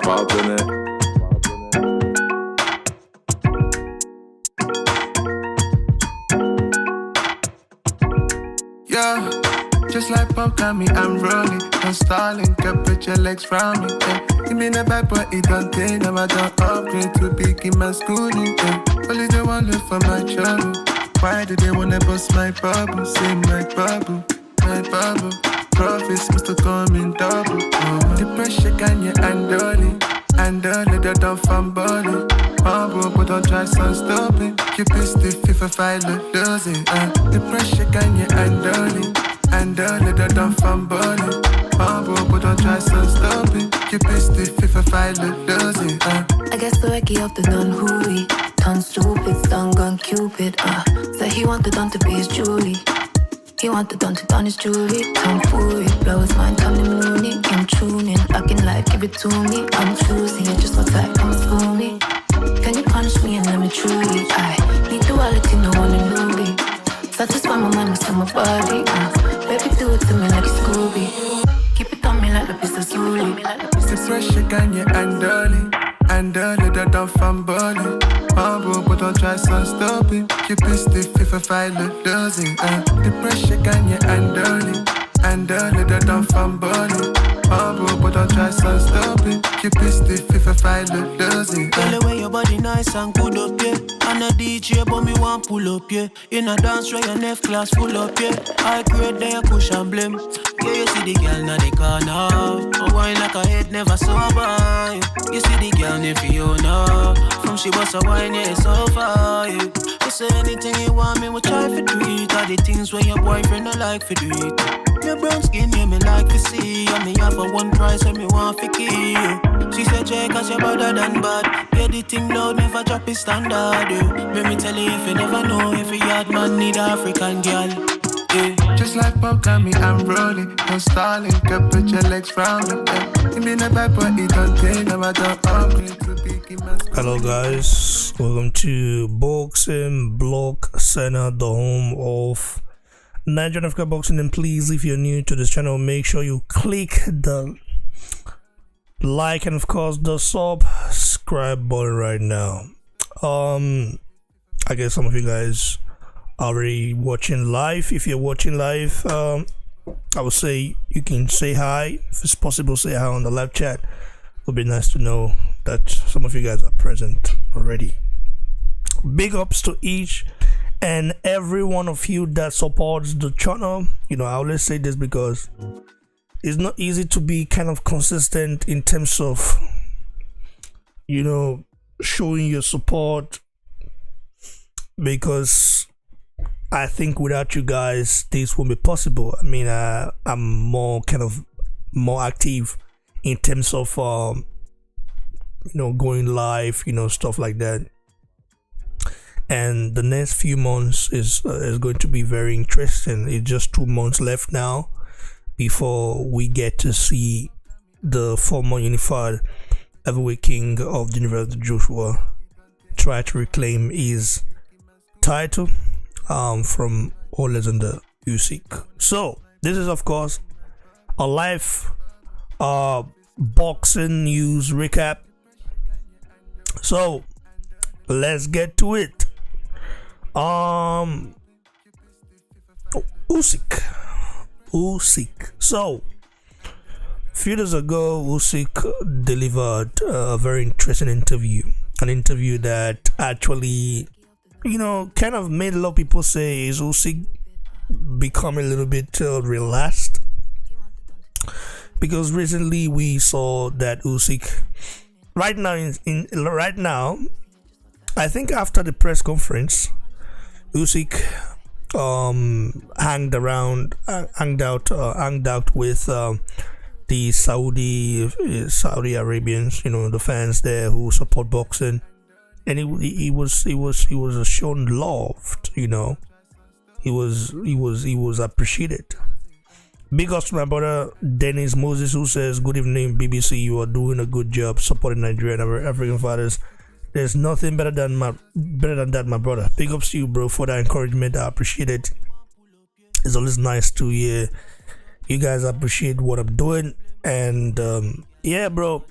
popping it. Yeah, just like pop got me, I'm rolling. I'm stalling, can put your legs round me. Yeah. Give me the back, but it don't take. Now I don't upgrade to big in my schooling. Yeah. Only they want look for my trouble. Why do they wanna bust my bubble? Say my bubble, my bubble. Profits must have come in double. The pressure can you handle it? Handle it, don't fumble it. Humble, but don't try some stopping. Keep it stiff if I fight, lose it. The pressure can you handle it? Handle it, don't fumble it. Humble, but don't try some stopping. Keep it stiff if I fight, lose it. I guess the recce of the done hooey. Done stupid, done gun cupid. Said he wanted done to be his Julie. He wanted done to done his jewelry. Come fooey, blow his mind, come the moony. I'm tuning, locking life, give it to me. I'm choosing it, just what I come for me. Can you punish me and let me truly? I need duality, no one in movie. Satisfy my mind, with my body. Baby, do it to me like Scooby. Keep it on me like the piece of Zuli. The pressure can you handle it? Handle it, don't fumble it. Humble, but don't try some stopping. Keep it stiff if I fight, lose it. The pressure can you handle it? Handle it, don't fumble it. Humble, but don't try some stopping. Keep it stiff if I fight, lose it. Tell the way your body nice and good up, yeah. I'm a DJ, but me want pull up, yeah. In a dance, try your F class full up, yeah. I create there, push and blame. Yeah, you see the girl in the corner. I wine like a head never sober. You see the girl in Fiona. From she was a wine, yeah, so far, yeah. You say anything you want, me will try for do it. All the things when your boyfriend don't like for do it. Your brown skin, yeah, me like to see. And me have a one price when me want to kill you. She said, Jay, cause you're better than bad. Yeah, the thing loud, never drop it standard, yeah. Let me tell you if you never know, if you yard man need African girl. Yeah. Just like pop got me, I'm rolling. I'm stalling, can put your legs round me. Yeah. Give me the back, but it don't take. Now I don't upgrade to big in my school. Hello guys, welcome to Boxing Block Center, the home of Nigerian Africa Boxing. And please, if you're new to this channel, make sure you click the like and of course the subscribe button right now. I guess some of you guys are already watching live. If you're watching live, I would say you can say hi. If it's possible, say hi on the live chat. It would be nice to know that some of you guys are present already. Big ups to each and every one of you that supports the channel. You know, I always say this because it's not easy to be kind of consistent in terms of, you know, showing your support, because I think without you guys this won't be possible. I mean, I'm more active in terms of you know, going live, you know, stuff like that. And the next few months is going to be very interesting. It's just 2 months left now before we get to see the former unified heavyweight king of the University Joshua try to reclaim his title from Oleksandr Usyk. So this is of course a live boxing news recap. So let's get to it. Usyk. So a few days ago, Usyk delivered a very interesting interview. An interview that actually, you know, kind of made a lot of people say, is Usyk becoming a little bit relaxed? Because recently we saw that Usyk, right now, I think after the press conference, Usyk hanged out with the Saudi Arabians, you know, the fans there who support boxing, and he was shown loved, you know. He was appreciated. Big ups to my brother Dennis Moses, who says, "Good evening, BBC. You are doing a good job supporting Nigerian and African fighters. There's nothing better than that, my brother. Big ups to you, bro, for that encouragement. I appreciate it. It's always nice to hear you guys appreciate what I'm doing. And yeah, bro,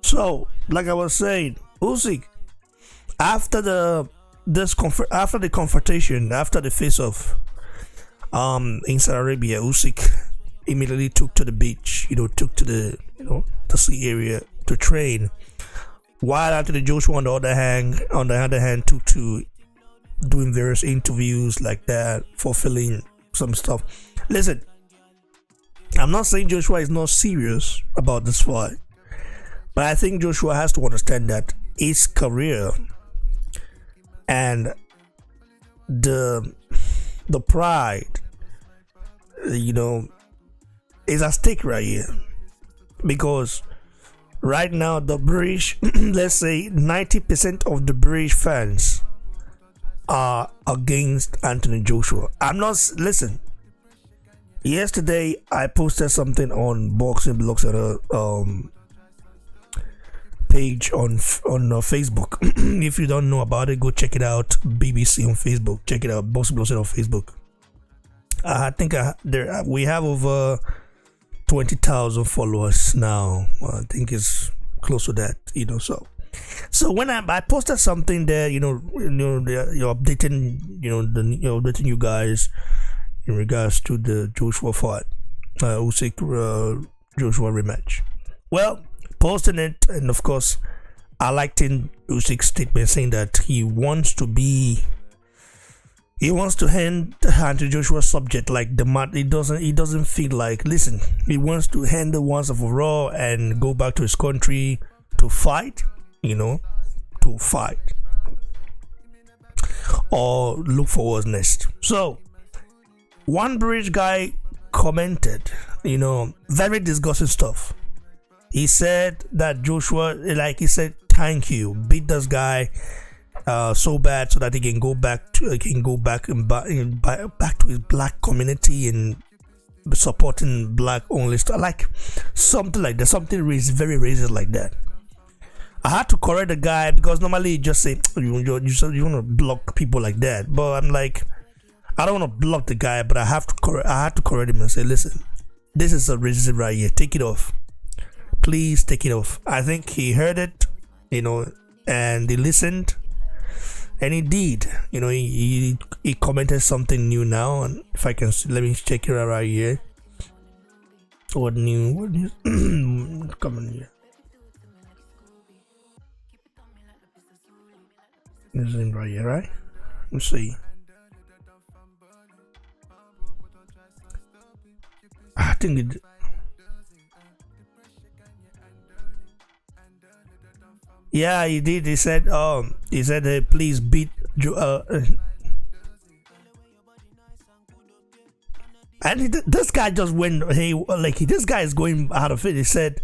So, like I was saying, Usyk, after the confrontation, after the face-off, in Saudi Arabia, Usyk immediately took to the beach. Took to the sea area to train. While Anthony Joshua, on the other hand, took to doing various interviews like that, fulfilling some stuff. Listen, I'm not saying Joshua is not serious about this fight, but I think Joshua has to understand that his career and the pride, is at stake right here, because right now the British, let's say 90% of the British fans are against Anthony Joshua. Listen, yesterday I posted something on Boxing Blocks page on Facebook. If you don't know about it, go check it out. BBC on Facebook. Check it out. Boxing Blocks on Facebook. I think we have over 20,000 followers now. I think it's close to that. So when I posted something there, you're updating, you're updating you guys in regards to the Joshua fight, Usyk Joshua rematch. Well, posting it, and of course, I liked in Usyk's statement saying that he wants to hand Anthony Joshua's subject like the mat. He doesn't feel like, listen, he wants to hand the once of raw and go back to his country to fight, to fight or look for what's next. So one British guy commented, very disgusting stuff. He said that Joshua, thank you, beat this guy so bad so that he can go back to his black community and supporting black only stuff, like something like that, something very racist like that. I had to correct the guy because normally you just say you want to block people like that, but I'm like, I don't want to block the guy, but I had to correct him and say, listen, this is a racism right here. Take it off, please. Take it off. I think he heard it, and he listened. And he did, he commented something new now, and if I can, let me check it out right here. What new? Come on here. This is right here, right? Let's see. I think it. Yeah, he did. He said, hey, please beat and this guy just went, hey, like this guy is going out of it. He said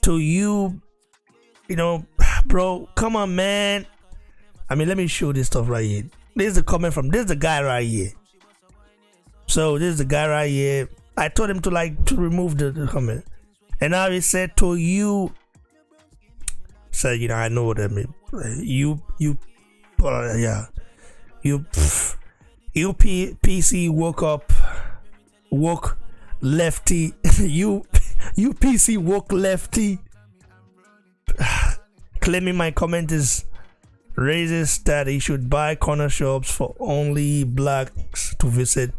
to you, bro, come on, man. I mean, let me show this stuff right here. This is the comment from the guy right here. So this is the guy right here. I told him to remove the comment, and now he said to you. So I know what I mean. You PC woke lefty. you PC woke lefty. Claiming my comment is racist, that he should buy corner shops for only blacks to visit.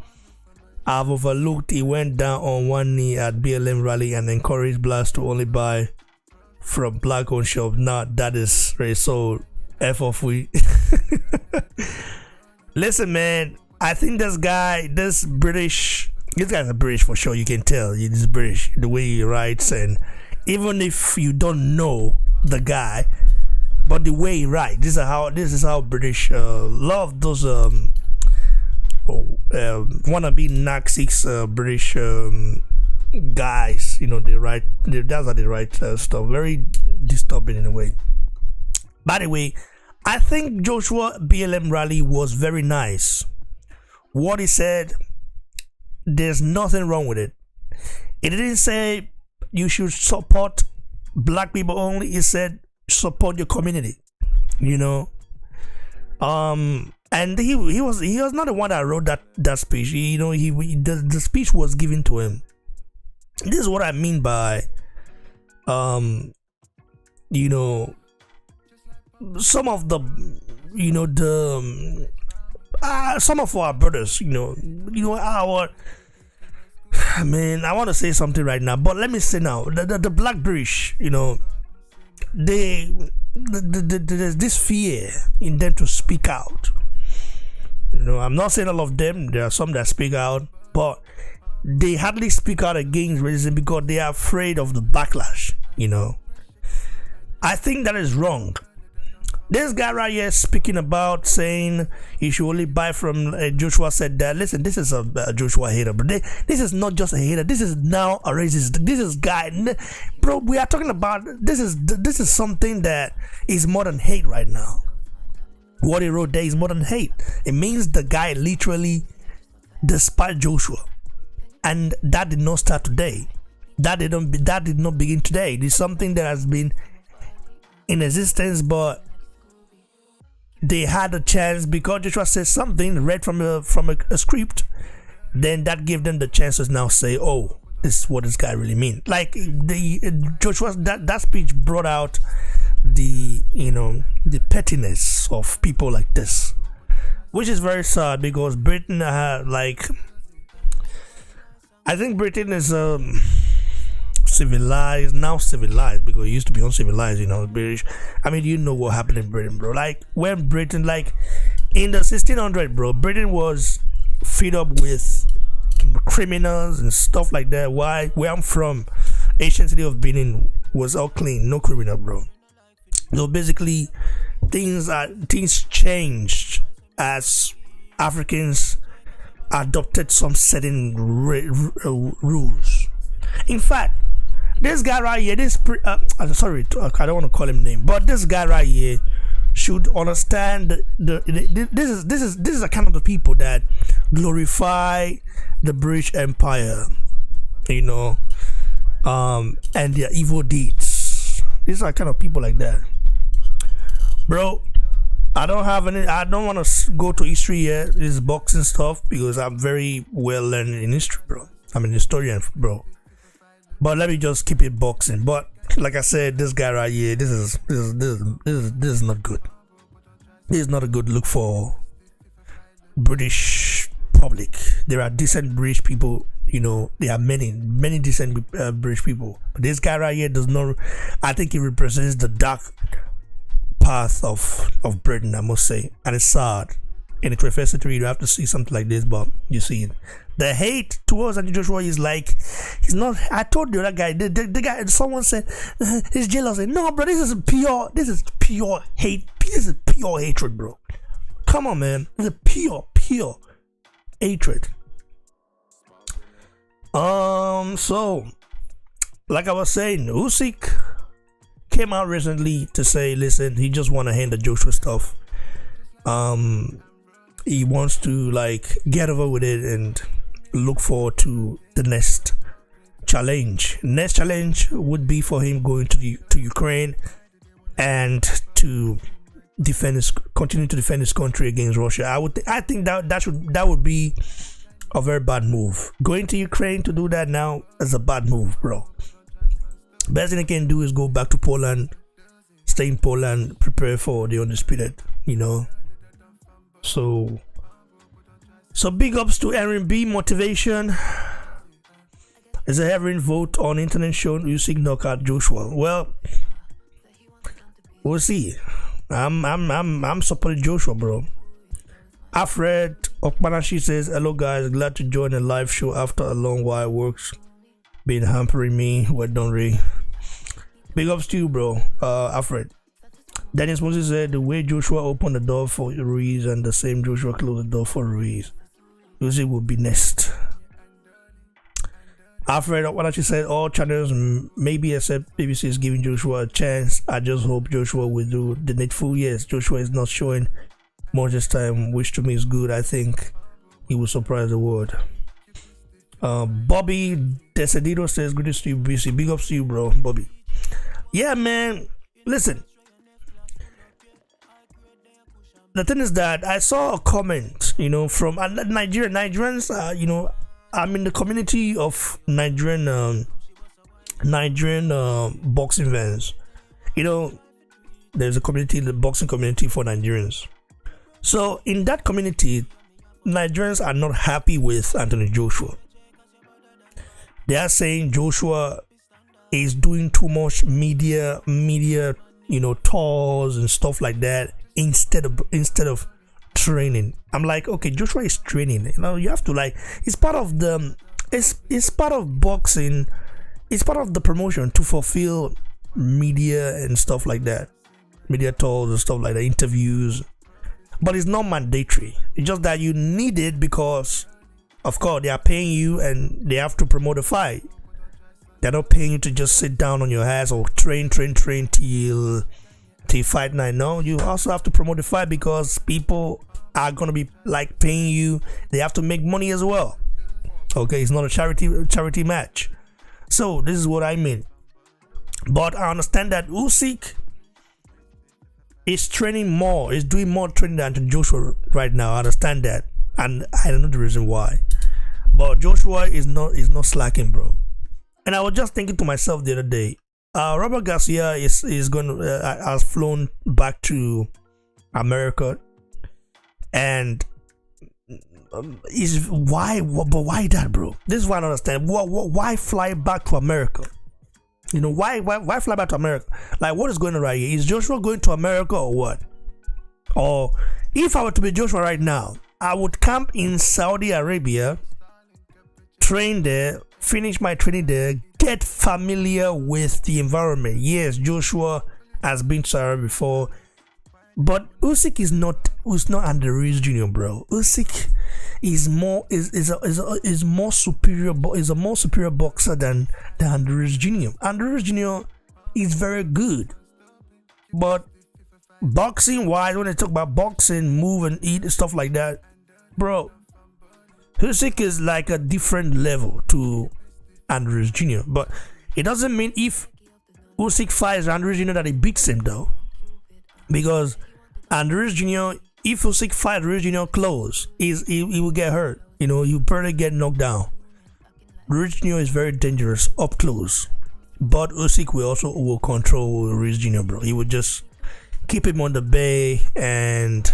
I've overlooked he went down on one knee at BLM rally and encouraged blacks to only buy from black owned shop. Now that is very so F off we. Listen, man, I think this guy's a British for sure. You can tell he's British, the way he writes, and even if you don't know the guy, but the way he writes, this is how British love those wannabe Nazi's British guys. They write, that's how they write stuff. Very disturbing in a way. By the way, I think Joshua BLM rally was very nice. What he said, there's nothing wrong with it. It didn't say you should support black people only. It said support your community. And he was not the one that wrote that speech. The speech was given to him. This is what I mean by you know, some of the, you know, the some of our brothers, our, man, I want to say something right now, but let me say now, the Black British, there's this fear in them to speak out. I'm not saying all of them. There are some that speak out, but they hardly speak out against racism because they are afraid of the backlash. I think that is wrong. This guy right here speaking about saying you should only buy from Joshua said that. Listen, this is a Joshua hater, but this is not just a hater. This is now a racist. This is guy, bro. We are talking about this is something that is more than hate right now. What he wrote there is more than hate. It means the guy literally despised Joshua, and that did not start today. That did not begin today. It is something that has been in existence, but they had a chance because Joshua said something, read from a script, then that gave them the chance to now say, oh, this is what this guy really means. Like Joshua's that speech brought out the pettiness of people like this, which is very sad because Britain I think Britain is civilized because it used to be uncivilized, British. I mean, what happened in Britain, bro. Like when Britain, like in the 1600s, bro, Britain was fed up with criminals and stuff like that. Where I'm from, ancient city of Benin was all clean, no criminal, bro. So basically, things changed as Africans adopted some certain rules. In fact, this guy right here, sorry, I don't want to call him name, but this guy right here should understand this is the kind of the people that glorify the British Empire, and their evil deeds. These are kind of people like that, bro. I don't want to go to history here. This is boxing stuff because I'm very well learned in history, bro. I'm an historian, bro. But let me just keep it boxing. But like I said, this guy right here, this is not good. This is not a good look for British public. There are decent British people, there are many decent British people. But this guy right here does not. I think he represents the dark path of Britain, I must say, and it's sad. In the 21st century, you have to see something like this, but you see it. The hate towards Andy Joshua is like, he's not. I told you that guy, the guy, someone said he's jealous. No, bro, this is pure hate. This is pure hatred, bro. Come on, man. This is pure hatred. So, like I was saying, Usyk came out recently to say, listen, he just want to hand the Joshua stuff. He wants to get over with it and look forward to the next challenge. Next challenge would be for him going to Ukraine and to continue to defend his country against Russia. I think that would be a very bad move. Going to Ukraine to do that now is a bad move, bro. Best thing he can do is go back to Poland, stay in Poland, prepare for the undisputed, So big ups to Aaron B. Motivation. Is a hearing vote on internet showing Usyk knockout Joshua. Well, we'll see. I'm supporting Joshua, bro. Alfred Okmanashi says, hello guys, glad to join a live show after a long while. Work's been hampering me. Well done, Ray. Big ups to you, bro. Alfred. Dennis Moses said the way Joshua opened the door for Ruiz and the same Joshua closed the door for Ruiz, Usyk will be next. Alfred Okmanashi said all channels, maybe except BBC, is giving Joshua a chance. I just hope Joshua will do the needful. Yes, Joshua is not showing much this time, which to me is good. I think he will surprise the world. Bobby Desedito says, good to you, BC. Big ups to you, bro, Bobby. Yeah, man. Listen. The thing is that I saw a comment, from Nigerians, I'm in the community of Nigerian boxing fans. You know, there's a community, the boxing community for Nigerians. So in that community, Nigerians are not happy with Anthony Joshua. They are saying Joshua is doing too much media, tours and stuff like that instead of training. I'm like, okay, Joshua is training. You have to it's part of it's part of boxing. It's part of the promotion to fulfill media and stuff like that, media tours and stuff like that, interviews. But it's not mandatory. It's just that you need it because, of course, they are paying you and they have to promote a fight. They're not paying you to just sit down on your ass or train till fight night. No, you also have to promote the fight because people are gonna be paying you. They have to make money as well. Okay, it's not a charity match. So this is what I mean. But I understand that Usyk is training more, is doing more training than Joshua right now. I understand that, and I don't know the reason why. But Joshua is not slacking, bro. And I was just thinking to myself the other day, Robert Garcia is going has flown back to America, and why that, bro? This is what I don't understand. Why fly back to America? Why fly back to America? What is going on right here? Is Joshua going to America or what? Or if I were to be Joshua right now, I would camp in Saudi Arabia, train there, finish my training there, get familiar with the environment. Yes, Joshua has been to Saudi Arabia before, but Usyk is not Andrews Jr., bro. Usyk is a more superior boxer than Andrews Jr. Andrews Jr. is very good, but boxing wise, when they talk about boxing, move and eat and stuff like that, bro, Usyk is a different level to Andrews Jr. But it doesn't mean if Usyk fights Andrews Jr. that he beats him, though, because Andrews Jr. if Usyk fights Andrews Jr. close, he will get hurt. You probably get knocked down. Andrews Jr. is very dangerous up close, but Usyk will control Andrews Jr. bro. He would just keep him on the bay and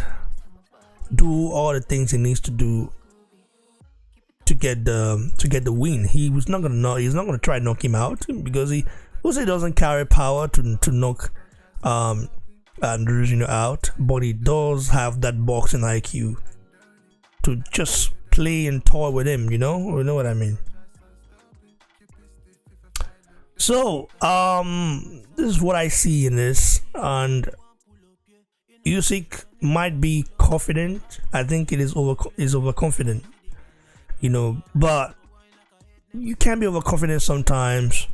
do all the things he needs to do to get the win. He's not gonna try to knock him out because Usyk doesn't carry power to knock Andrews out, but he does have that boxing IQ to just play and toy with him. You know what I mean. So this is what I see in this, and Usyk might be confident. I think it is overconfident. But you can be overconfident sometimes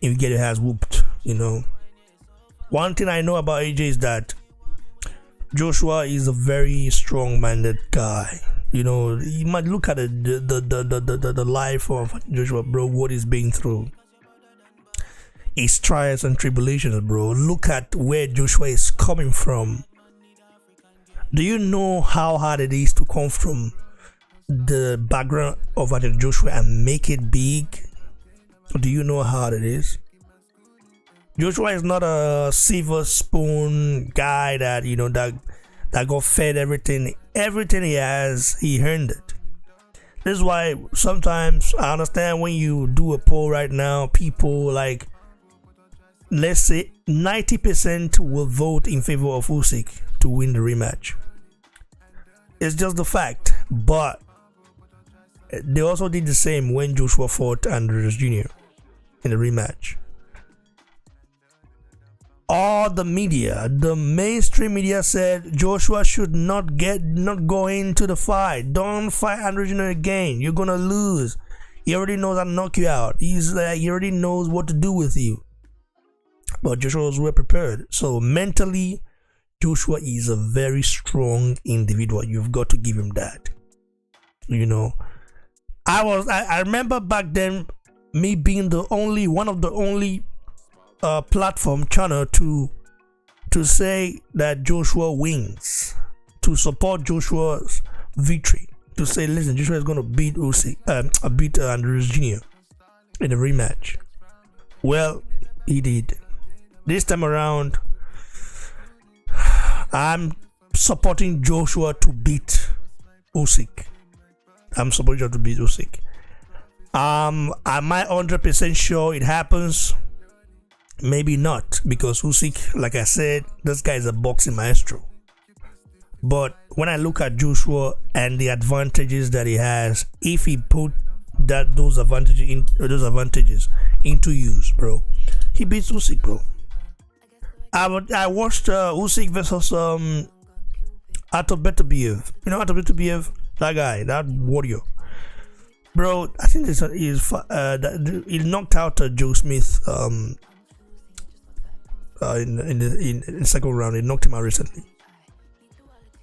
if you get your ass whooped. One thing I know about AJ is that Joshua is a very strong-minded guy. You might look at the life of Joshua, bro, what he's been through. His trials and tribulations, bro. Look at where Joshua is coming from. Do you know how hard it is to come from the background of Joshua and make it big? Do you know how hard it is? Joshua is not a silver spoon guy that that got fed everything he has. He earned it. This is why sometimes I understand when you do a poll right now, people let's say 90% will vote in favor of Usyk to win the rematch. It's just the fact. But they also did the same when Joshua fought Andrews Jr. in the rematch. All the media, the mainstream media said Joshua should not go into the fight. Don't fight Andrews Jr. again. You're gonna lose. He already knows how to knock you out. He already knows what to do with you. But Joshua was well prepared. So mentally, Joshua is a very strong individual. You've got to give him that. I remember back then me being one of the only platform channel to say that Joshua wins, to support Joshua's victory, to say, listen, Joshua is going to beat beat Andrews Jr. in a rematch. Well, he did. This time around, I'm supporting Joshua to beat Usyk. I'm supporting Joshua to beat Usyk. Am I 100% sure it happens? Maybe not, because Usyk, like I said, this guy is a boxing maestro. But when I look at Joshua and the advantages that he has, if he put those advantages into use, bro, he beats Usyk, bro. I watched Usyk versus Beterbiev. You know Beterbiev, that guy, that warrior, bro. I think he knocked out Joe Smith in the second round. He knocked him out recently.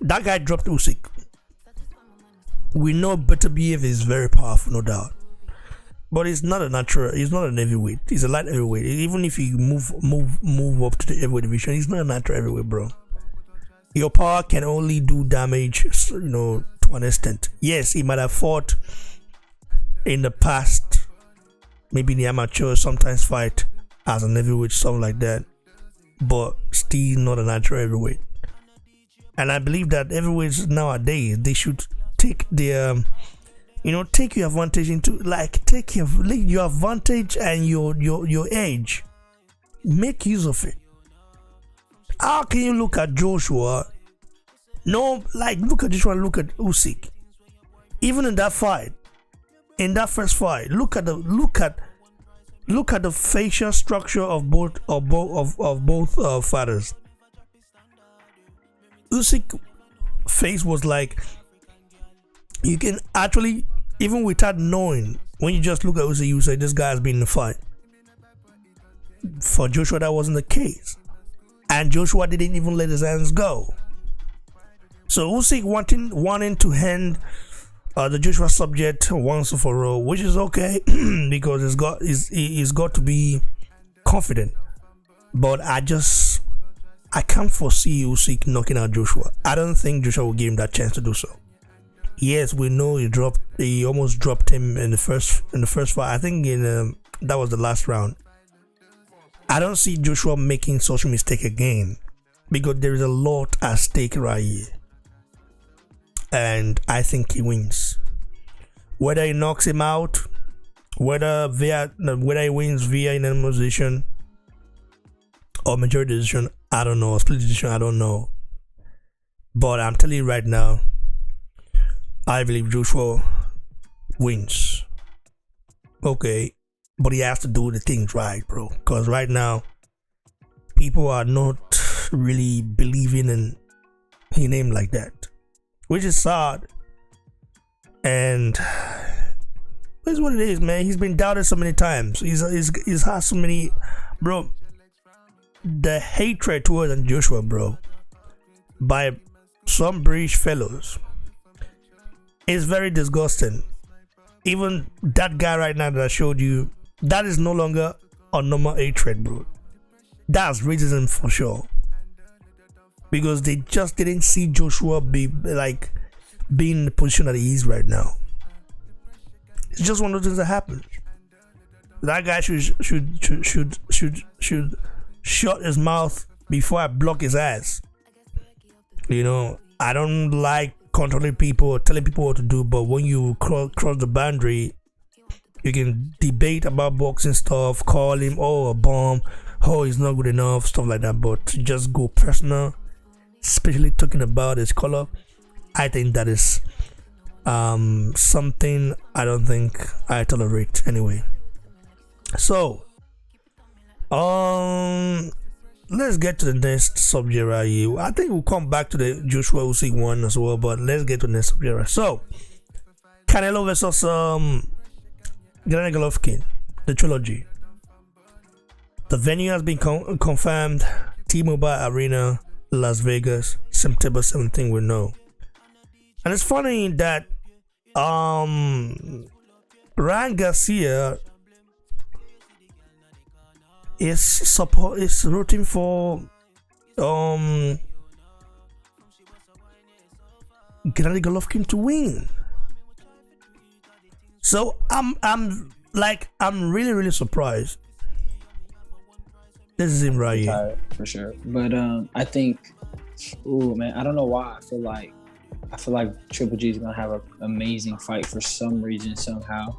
That guy dropped Usyk. We know Beterbiev is very powerful, no doubt, but he's not a natural. He's not a heavyweight. He's a light heavyweight. Even if you move up to the heavyweight division, he's not a natural heavyweight, bro. Your power can only do damage, to an extent. Yes, he might have fought in the past, maybe in the amateur, sometimes fight as a heavyweight, something like that, but still not a natural heavyweight. And I believe that heavyweights nowadays, they should take their, take your advantage into, take your advantage and your edge. Make use of it. How can you look at Joshua? Look at Joshua and look at Usyk. Even in that fight, in that first fight, look at the facial structure of both fighters. Usyk face was like, you can actually, even without knowing, when you just look at Usyk, you say this guy has been in a fight. For Joshua, that wasn't the case, and Joshua didn't even let his hands go. So Usyk wanting to hand the Joshua subject once and for all, which is okay because he's got to be confident. But I can't foresee Usyk knocking out Joshua. I don't think Joshua will give him that chance to do so. Yes, we know he almost dropped him in the first fight. I think that was the last round. I don't see Joshua making such a mistake again because there is a lot at stake right here. And I think he wins. Whether he knocks him out, whether he wins via unanimous decision or majority decision, I don't know. Split decision, I don't know. But I'm telling you right now, I believe Joshua wins. Okay, but he has to do the things right, bro. Because right now, people are not really believing in him like that, which is sad. And that's what it is, man. He's been doubted so many times. He's had so many, bro. The hatred towards Joshua, bro, by some British fellows is very disgusting. Even that guy right now that I showed you, that is no longer a normal hatred, bro. That's racism for sure. Because they just didn't see Joshua being in the position that he is right now. It's just one of those things that happens. That guy should shut his mouth before I block his ass. I don't like controlling people or telling people what to do, but when you cross the boundary, you can debate about boxing stuff, call him, a bomb, he's not good enough, stuff like that, but to just go personal, especially talking about his color, I think that is something I don't think I tolerate anyway. So let's get to the next subject right here. I think we'll come back to the Joshua Usyk one as well, but let's get to the next subject right. So Canelo versus Gennady Golovkin, the trilogy. The venue has been confirmed: T-Mobile Arena, Las Vegas, September 17th. We know. And it's funny that Ryan Garcia is rooting for Gennady Golovkin to win. So I'm really, really surprised. This is him right here. Retire for sure. But I think, ooh man, I don't know why. I feel like Triple G is gonna have an amazing fight for some reason somehow.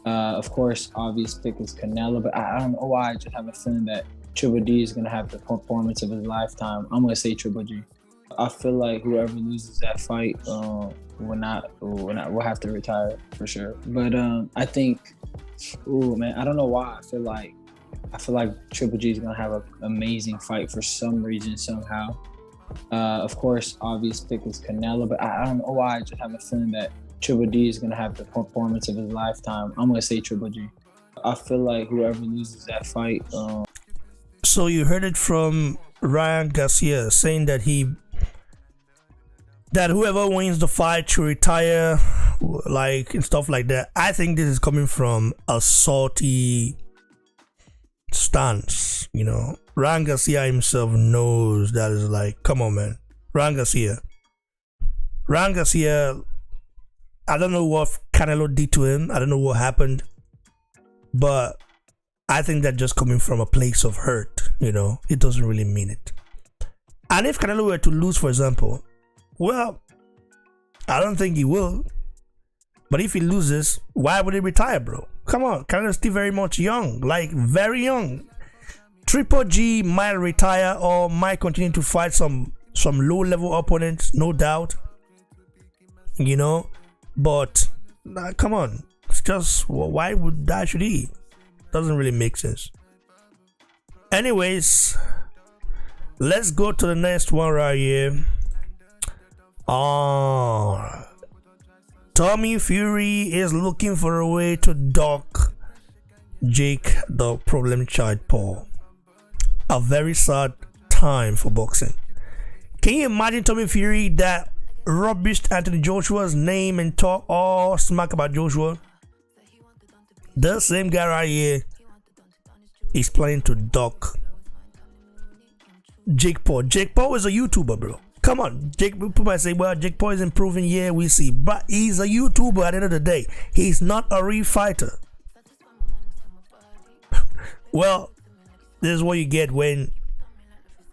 Of course, obvious pick is Canelo, but I don't know why. I just have a feeling that Triple G is gonna have the performance of his lifetime. I'm gonna say Triple G. I feel like whoever loses that fight will have to retire for sure. But I think, ooh man, I don't know why. I feel like Triple G is gonna have an amazing fight for some reason somehow. Of course, obvious pick is Canelo, but I don't know why. I just have a feeling that Triple G is gonna have the performance of his lifetime. I'm gonna say Triple G. I feel like whoever loses that fight. So you heard it from Ryan Garcia saying that whoever wins the fight should retire, like and stuff like that. I think this is coming from a salty stance, you know. Ryan Garcia himself knows that is like, come on, man. Ryan Garcia, I don't know what Canelo did to him. I don't know what happened, but I think that just coming from a place of hurt, you know, it doesn't really mean it. And if Canelo were to lose, for example, well, I don't think he will. But if he loses, why would he retire, bro? Come on, Canelo's still very much young, like very young. Triple G might retire or might continue to fight some low-level opponents, no doubt. You know, but come on, it's just why should he? Doesn't really make sense. Anyways, let's go to the next one right here. Tommy Fury is looking for a way to dock Jake the problem child Paul. A very sad time for boxing. Can you imagine Tommy Fury that rubbished Anthony Joshua's name and talk all smack about Joshua? The same guy right here is planning to dock Jake Paul. Jake Paul is a YouTuber, bro. Come on, people might say, well, Jake Paul is improving. Yeah, we see. But he's a YouTuber at the end of the day. He's not a real fighter. Well, this is what you get when,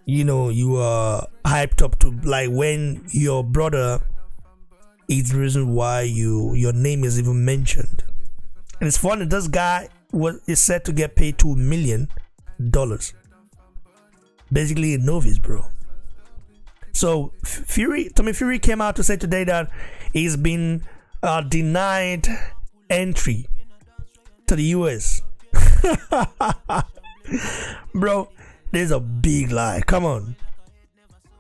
you know, you are hyped up to, like, when your brother is the reason why your name is even mentioned. And it's funny, this guy is said to get paid $2 million. Basically a novice, bro. So Tommy Fury came out to say today that he's been denied entry to the US. Bro, there's a big lie. Come on.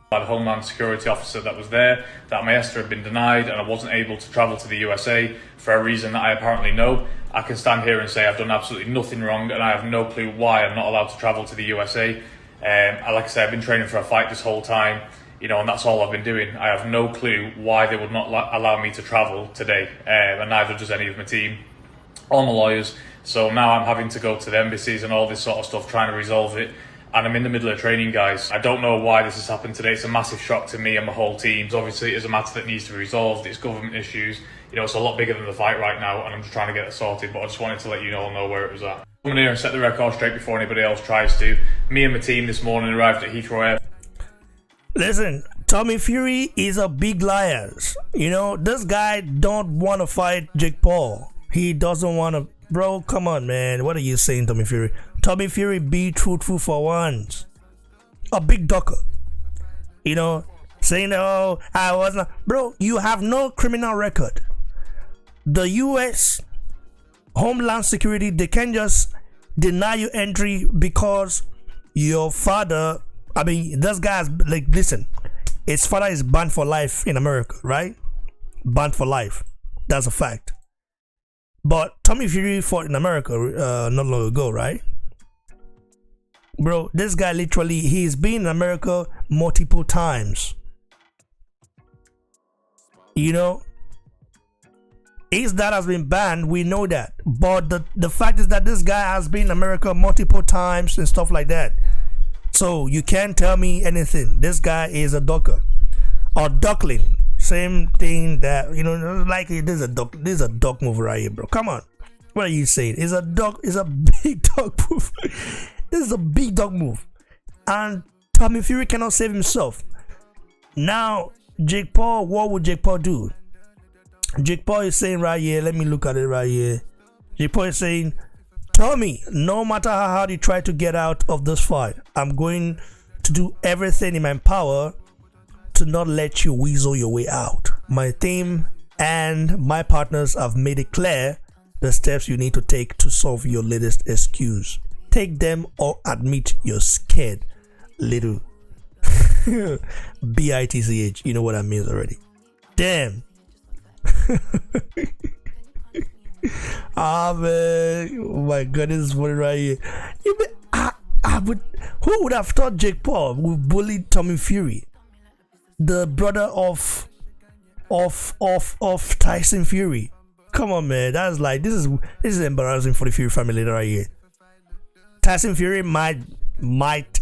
By the Homeland Security officer that was there, that my ESTA had been denied and I wasn't able to travel to the USA for a reason that I apparently know. I can stand here and say I've done absolutely nothing wrong and I have no clue why I'm not allowed to travel to the USA. Like I said, I've been training for a fight this whole time, you know, and that's all I've been doing. I have no clue why they would not allow me to travel today, and neither does any of my team or my lawyers. So now I'm having to go to the embassies and all this sort of stuff, trying to resolve it. And I'm in the middle of training, guys. I don't know why this has happened today. It's a massive shock to me and my whole team. Obviously, it is a matter that needs to be resolved. It's government issues. You know, it's a lot bigger than the fight right now, and I'm just trying to get it sorted. But I just wanted to let you all know where it was at. I'm here and set the record straight before anybody else tries to. Me and my team this morning arrived at Heathrow Airport. Listen, Tommy Fury is a big liar. You know, this guy don't want to fight Jake Paul. He doesn't want to. Bro, come on, man. What are you saying, Tommy Fury? Tommy Fury, be truthful for once. A big ducker. You know, saying, oh, I wasn't. Bro, you have no criminal record. The US Homeland Security, they can't just deny you entry because your father, I mean, this guy's like, listen, his father is banned for life in America, right? Banned for life. That's a fact. But Tommy Fury fought in America not long ago, right? Bro, this guy literally, he's been in America multiple times. You know? His dad has been banned, we know that. But the fact is that this guy has been in America multiple times and stuff like that. So you can't tell me anything. This guy is a ducker. Or duckling. Same thing that, you know, like this is a duck move right here, bro. Come on. What are you saying? It's a duck, it's a big duck move. This is a big dog move. And Tommy Fury cannot save himself. Now, Jake Paul, what would Jake Paul do? Jake Paul is saying right here, let me look at it right here. Jake Paul is saying, Tommy, no matter how hard you try to get out of this fight, I'm going to do everything in my power to not let you weasel your way out. My team and my partners have made it clear the steps you need to take to solve your latest excuse. Take them or admit you're scared, little bitch. You know what I mean already. Damn. Man, oh my god, this is funny right here. Who would have thought Jake Paul would bully Tommy Fury, the brother of Tyson Fury? Come on, man, that's like this is embarrassing for the Fury family right here. Tyson Fury might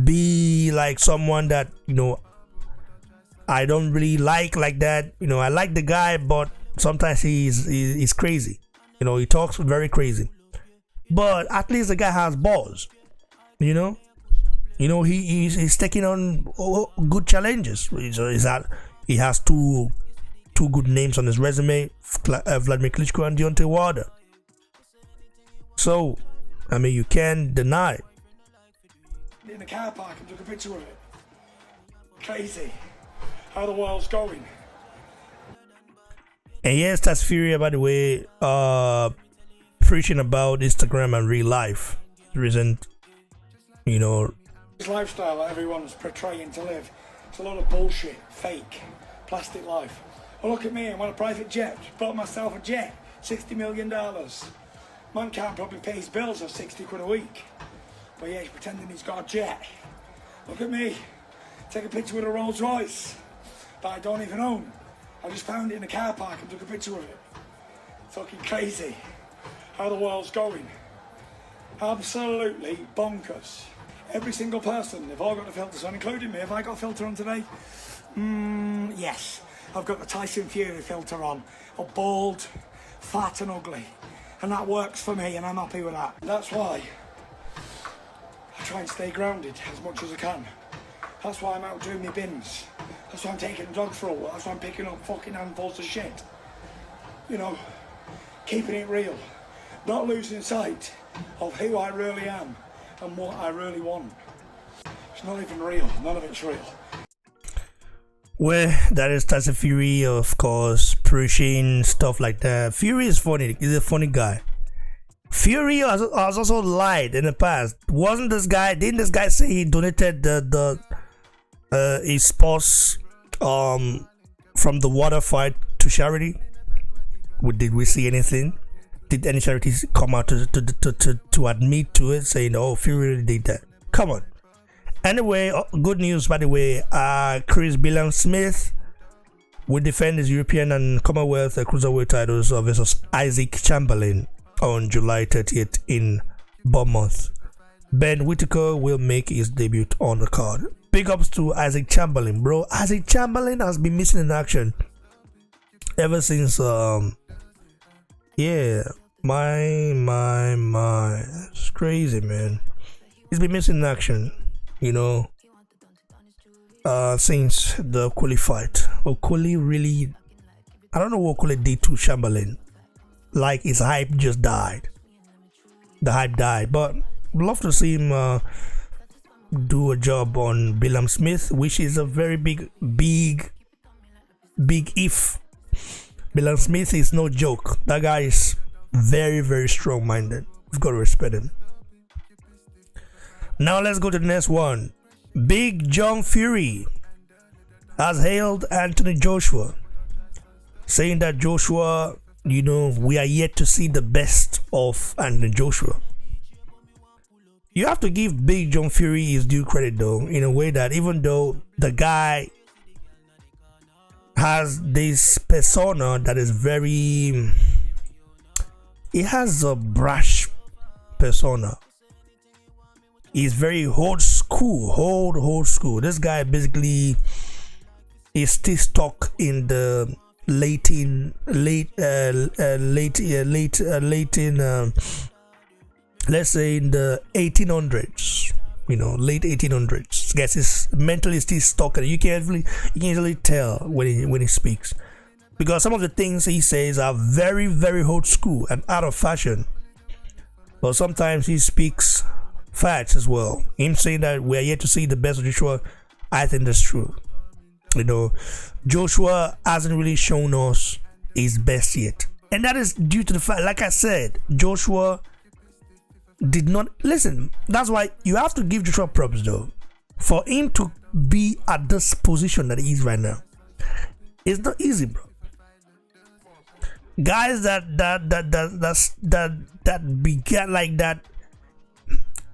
be like someone that, you know, I don't really like that. You know, I like the guy, but sometimes he's crazy. You know, he talks very crazy. But at least the guy has balls. You know, he's taking on good challenges. He has two good names on his resume: Vladimir Klitschko and Deontay Wilder. So, I mean, you can't deny it. In the car park and took a picture of it. Crazy how the world's going. And yes, that's Fury, by the way, preaching about Instagram and real life. There isn't, you know, this lifestyle that everyone's portraying to live. It's a lot of bullshit, fake, plastic life. Oh, look at me, I'm on a private jet. Bought myself a jet, $60 million. Man can't probably pay his bills of 60 quid a week. But yeah, he's pretending he's got a jet. Look at me, take a picture with a Rolls Royce that I don't even own. I just found it in a car park and took a picture of it. Fucking crazy how the world's going. Absolutely bonkers. Every single person, they've all got the filters on, including me. Have I got a filter on today? Yes. I've got the Tyson Fury filter on. I'm bald, fat and ugly. And that works for me and I'm happy with that. That's why I try and stay grounded as much as I can. That's why I'm out doing my bins. That's why I'm taking the dog for a walk. That's why I'm picking up fucking handfuls of shit. You know, keeping it real. Not losing sight of who I really am and what I really want. It's not even real. None of it's real. Well, that is Tyson Fury, of course, preaching stuff like that. Fury is funny. He's a funny guy. Fury has also lied in the past. Didn't this guy say he donated his sports from the water fight to charity? Did we see anything? Did any charities come out to admit to it, saying, "Oh, Fury really did that"? Come on. Anyway, good news, by the way. Chris Billam-Smith will defend his European and Commonwealth cruiserweight titles versus Isaac Chamberlain on July 30th in Bournemouth. Ben Whittaker will make his debut on the card. Big ups to Isaac Chamberlain, bro. Isaac Chamberlain has been missing in action ever since it's crazy, man. He's been missing in action, you know, since the Okoli fight. Okoli really, I don't know what Okoli did to Chamberlain. Like, his hype just died. The hype died, but love to see him do a job on Billam-Smith, which is a very big if. Billam-Smith is no joke. That guy is very, very strong-minded. We've got to respect him. Now let's go to the next one. Big John Fury has hailed Anthony Joshua, saying that Joshua, you know, we are yet to see the best of Anthony Joshua. You have to give Big John Fury his due credit, though, in a way that even though the guy has this persona that is very, he has a brash persona. He's very old school. This guy basically is still stuck in the let's say in the 1800s, late 1800s. Guess his mentally still stuck, and you can't really tell when he speaks, because some of the things he says are very, very old school and out of fashion. But sometimes he speaks facts as well. Him saying that we are yet to see the best of Joshua, I think that's true. Joshua hasn't really shown us his best yet, and that is due to the fact, like I said, Joshua did not listen. That's why you have to give Joshua props, though, for him to be at this position that he is right now. It's not easy, bro. Guys that began like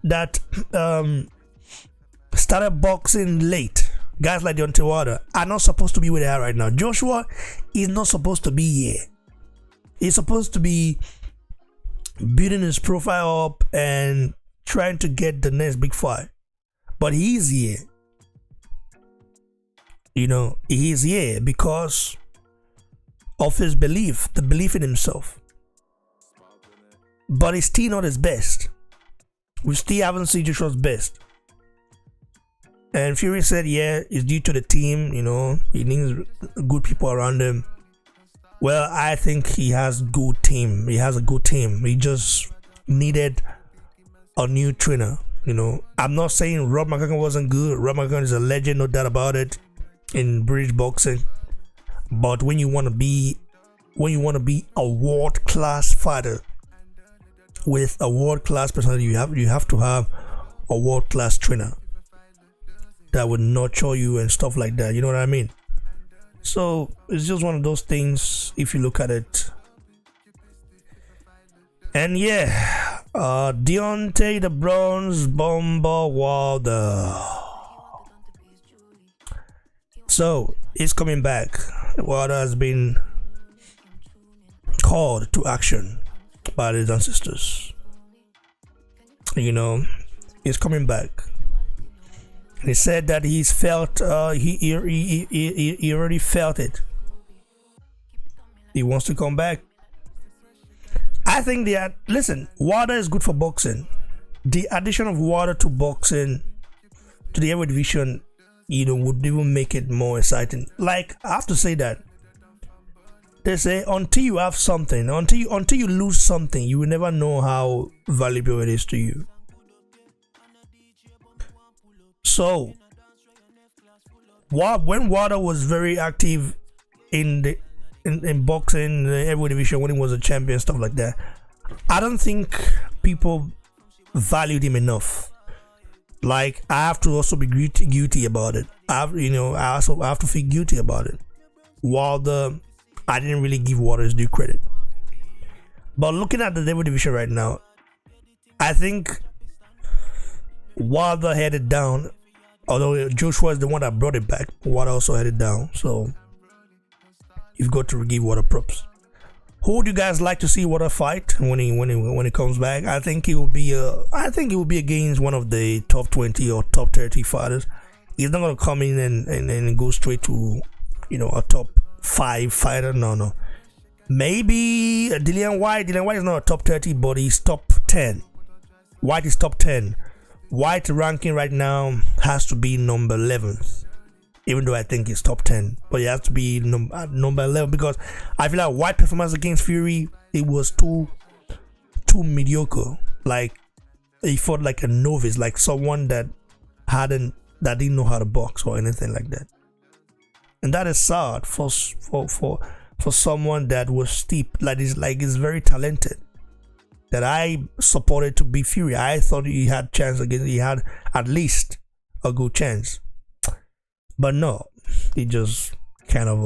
that started boxing late. Guys like Deontay Wilder are not supposed to be where they are right now. Joshua is not supposed to be here. He's supposed to be building his profile up and trying to get the next big fight. But he's here. He's here because of his belief, the belief in himself. But he's still not his best. We still haven't seen Joshua's best. And Fury said, yeah, it's due to the team, he needs good people around him. Well, I think he has good team. He has a good team. He just needed a new trainer. I'm not saying Rob McGregor wasn't good. Rob McGregor is a legend, no doubt about it, in British boxing. But when you want to be a world-class fighter with a world-class personality, you have to have a world-class trainer that would nurture you and stuff like that. You know what I mean? So it's just one of those things if you look at it. And yeah, Deontay the Bronze Bomber Wilder. So he's coming back. Wilder has been called to action by his ancestors. He's coming back. He said that he's felt, he already felt it. He wants to come back. I think listen, Wilder is good for boxing. The addition of Wilder to boxing, to the heavyweight division, would even make it more exciting. Like, I have to say that. They say until you have something, until you lose something, you will never know how valuable it is to you. So, when Wilder was very active in boxing, the heavyweight division, when he was a champion, stuff like that, I don't think people valued him enough. Like, I have to also be guilty about it. I have to feel guilty about it. Wilder, I didn't really give Wilder his due credit. But looking at the heavyweight division right now, I think Wilder had it down. Although Joshua is the one that brought it back, Wilder also had it down. So you've got to give Wilder props. Who would you guys like to see Wilder fight when he comes back? I think it will be against one of the top 20 or top 30 fighters. He's not gonna come in and go straight to a top 5 fighter. No. Maybe Dillian White. Dillian White is not a top 30, but he's top 10. White is top 10. White ranking right now has to be number 11th, even though I think it's top 10, but it has to be number 11 because I feel like White performance against Fury, it was too mediocre. Like, he fought like a novice, like someone that didn't know how to box or anything like that, and that is sad for someone that was steep, is very talented, that I supported to beat Fury. I thought he had at least a good chance. But no, he just kind of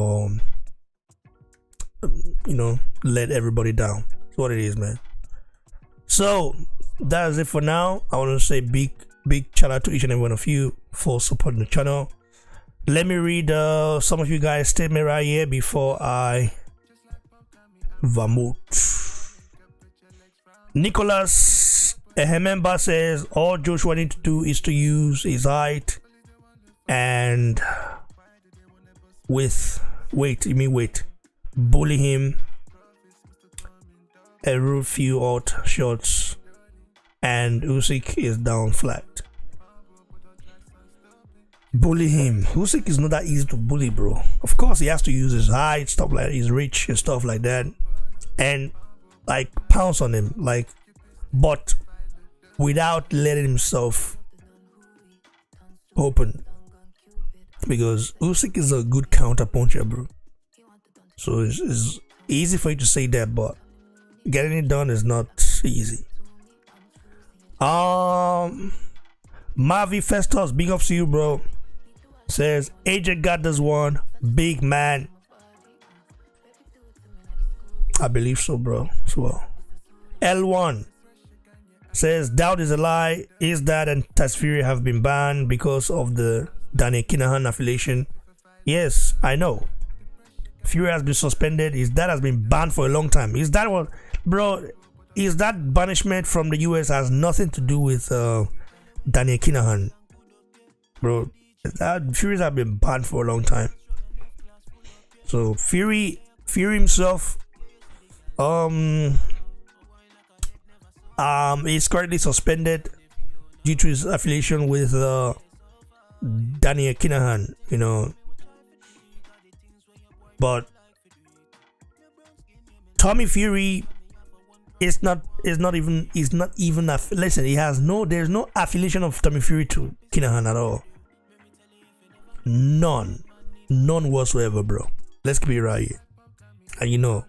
let everybody down. That's what it is, man. So that is it for now. I want to say big shout out to each and every one of you for supporting the channel. Let me read some of you guys' statement right here before I vamut. Nicholas Ehememba says all Joshua need to do is to use his height and bully him, a real few out shots, and Usyk is down flat. Bully him. Usyk is not that easy to bully, bro. Of course, he has to use his height, stuff like his reach and stuff like that, and like pounce on him, like, but without letting himself open, because Usyk is a good counter puncher, bro. So it's easy for you to say that, but getting it done is not easy. Mavi Festus, big ups to you, bro. Says AJ got this one, big man. I believe so, bro. As well. L1 says doubt is a lie. Is that and Tasfiri have been banned because of the Daniel Kinahan affiliation? Yes, I know. Fury has been suspended. His dad has been banned for a long time. Is that what, bro? Is that banishment from the US has nothing to do with Daniel Kinahan, bro? That Furies have been banned for a long time. So Fury himself, is currently suspended due to his affiliation with Daniel Kinahan, you know. But Tommy Fury is not even listen, there's no affiliation of Tommy Fury to Kinahan at all. None whatsoever, bro. Let's keep it right here. And you know,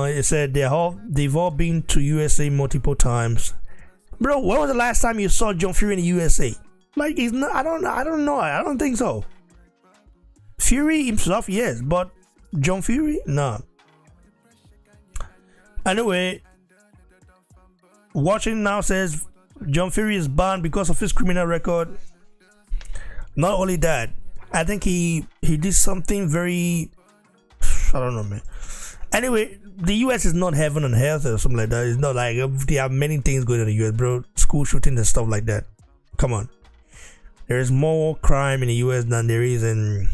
it said they've all been to USA multiple times, bro. When was the last time you saw John Fury in the USA? Like, he's not. I don't know. I don't think so. Fury himself, yes, but John Fury, nah. Anyway, watching now says John Fury is banned because of his criminal record. Not only that, I think he did something very, I don't know, man. Anyway, the US is not heaven on earth or something like that. It's not like they have many things going on in the US, bro. School shootings and stuff like that. Come on, there is more crime in the US than there is in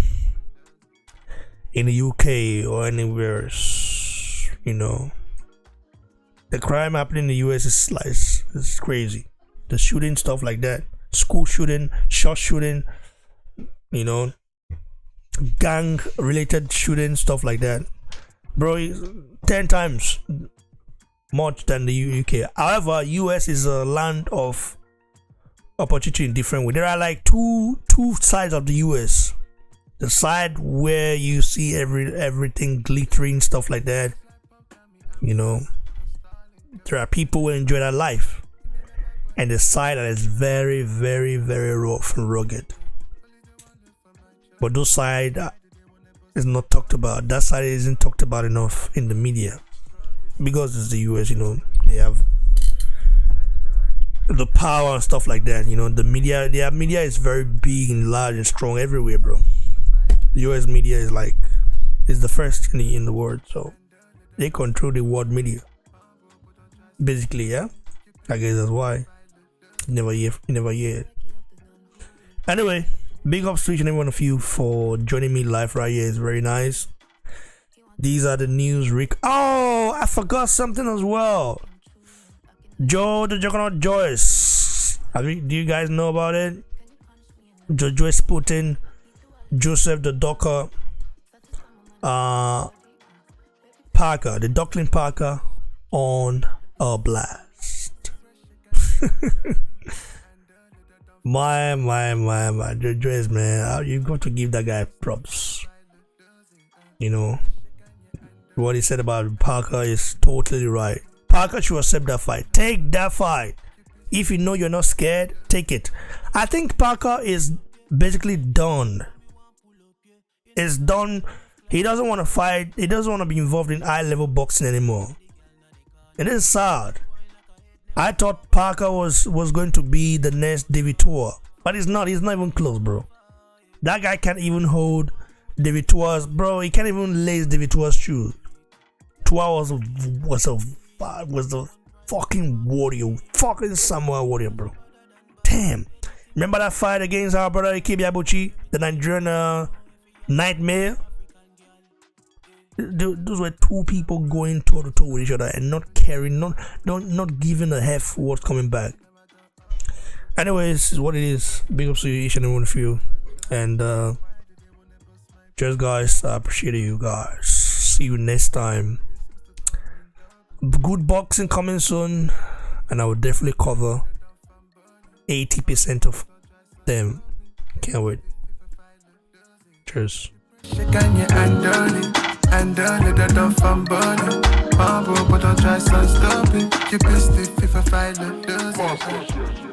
the UK or anywhere else. You know, the crime happening in the US is crazy. The shooting, stuff like that, school shooting, short shooting, you know, gang related shooting, stuff like that, bro, 10 times much than the UK. However, US is a land of opportunity in different ways. There are like two sides of the US. The side where you see everything glittering, stuff like that, you know, there are people who enjoy that life, and the side that is very, very, very rough and rugged. But those side is not talked about. That side isn't talked about enough in the media because it's the US. You know, they have the power and stuff like that. You know, the media is very big and large and strong everywhere, bro. The US media is the first in the world, so they control the world media, basically. Yeah, I guess that's why. Never hear it. Anyway, big ups to each and every one of you for joining me live right here. It's very nice. These are the news, Rick. Oh, I forgot something as well. Joe the Juggernaut Joyce. Do you guys know about it? Joyce put in Joseph the Docker Parker, the Duckling Parker, on a blast. my Joyce, man, you got to give that guy props. You know, what he said about Parker is totally right. Parker should accept that fight. Take that fight. If you know you're not scared, take it. I think Parker is basically done. It's done. He doesn't want to fight. He doesn't want to be involved in high-level boxing anymore. It is sad. I thought Parker was going to be the next David Tua, but he's not. He's not even close, bro. That guy can't even hold David Tua's, bro. He can't even lace David Tua's shoes. Tua was a fucking warrior, fucking Samoa warrior, bro. Damn. Remember that fight against our brother Ikebi Abuchi, the Nigerian Nightmare? those were two people going toe to toe with each other and not caring, not giving a F what's coming back. Anyways, it's what it is. Big ups to each and every one of you, and cheers, guys. I appreciate you guys. See you next time. Good boxing coming soon, and I will definitely cover 80% of them. Can't wait. Cheers. And that off I'm burning. But don't try to stop it. Keep it stiff if I fight, lose it.